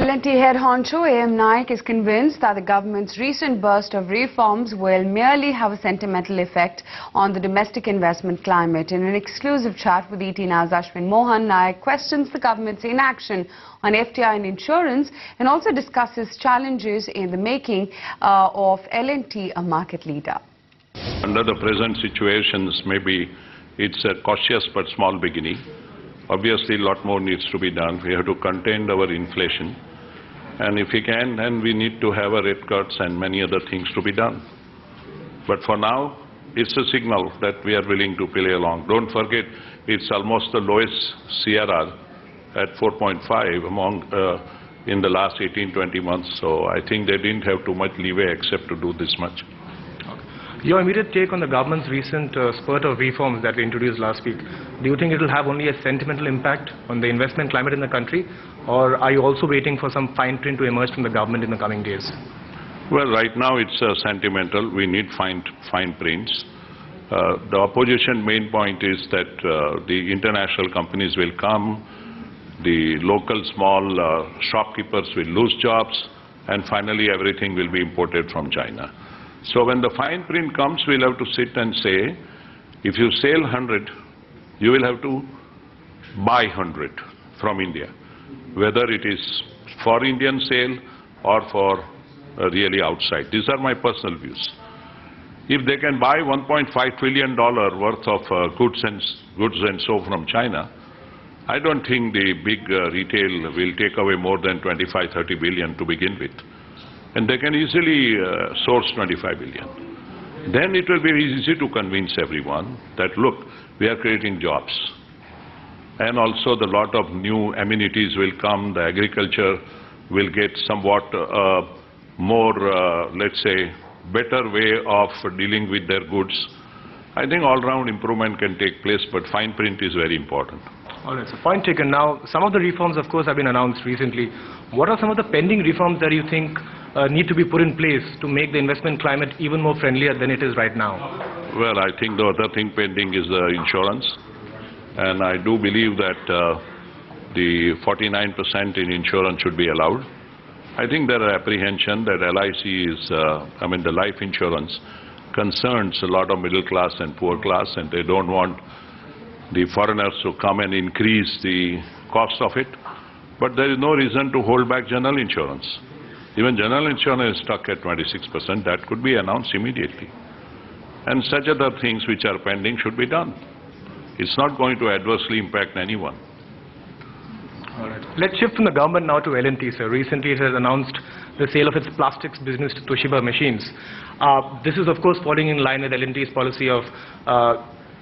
L&T head honcho A.M. Naik is convinced that the government's recent burst of reforms will merely have a sentimental effect on the domestic investment climate. In an exclusive chat with ET Now's Ashwin Mohan, Naik questions the government's inaction on FDI and insurance and also discusses challenges in the making of L&T a market leader. Under the present situations, maybe it's a cautious but small beginning. Obviously, a lot more needs to be done. We have to contain our inflation. And if we can, then we need to have a rate cuts and many other things to be done. But for now, it's a signal that we are willing to play along. Don't forget, it's almost the lowest CRR at 4.5 among in the last 18-20 months. So I think they didn't have too much leeway except to do this much. Your immediate take on the government's recent spurt of reforms that we introduced last week, do you think it will have only a sentimental impact on the investment climate in the country, or are you also waiting for some fine print to emerge from the government in the coming days? Well, right now it's sentimental. We need fine prints. The opposition main point is that the international companies will come, the local small shopkeepers will lose jobs, and finally everything will be imported from China. So when the fine print comes, we'll have to sit and say, if you sell 100, you will have to buy 100 from India, whether it is for Indian sale or for really outside. These are my personal views. If they can buy $1.5 trillion worth of goods and so from China, I don't think the big retail will take away more than 25-30 billion to begin with. And they can easily source 25 billion. Then it will be easy to convince everyone that, look, we are creating jobs. And also the lot of new amenities will come, the agriculture will get somewhat more, let's say, better way of dealing with their goods. I think all-round improvement can take place, but fine print is very important. All right, so point taken. Now, some of the reforms, of course, have been announced recently. What are some of the pending reforms that you think need to be put in place to make the investment climate even more friendlier than it is right now? Well, I think the other thing pending is the insurance. And I do believe that the 49% in insurance should be allowed. I think there are apprehension that LIC is, the life insurance concerns a lot of middle class and poor class, and they don't want the foreigners to come and increase the cost of it. But there is no reason to hold back general insurance. Even general insurance is stuck at 26%. That could be announced immediately. And such other things which are pending should be done. It's not going to adversely impact anyone. All right. Let's shift from the government now to L&T, sir. Recently it has announced the sale of its plastics business to Toshiba Machines. This is, of course, falling in line with L&T's policy of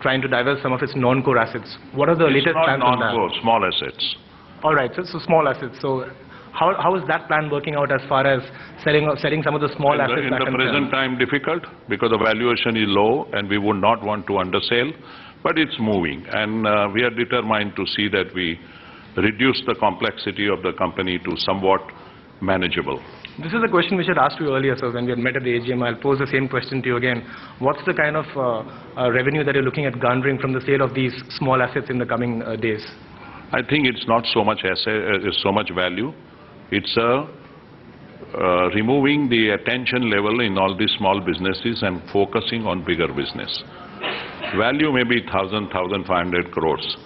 trying to divest some of its non-core assets. What are the latest plans on that? Non-core, small assets. All right, so small assets. So how is that plan working out as far as selling some of the small assets? In the present time, difficult because the valuation is low and we would not want to undersell, but it's moving. And we are determined to see that we reduce the complexity of the company to somewhat manageable. This is a question which I had asked you earlier, sir, when we had met at the AGM. I'll pose the same question to you again. What's the kind of revenue that you're looking at garnering from the sale of these small assets in the coming days? I think it's not so much value. It's removing the attention level in all these small businesses and focusing on bigger business. Value may be 1,000, 1,500 crores.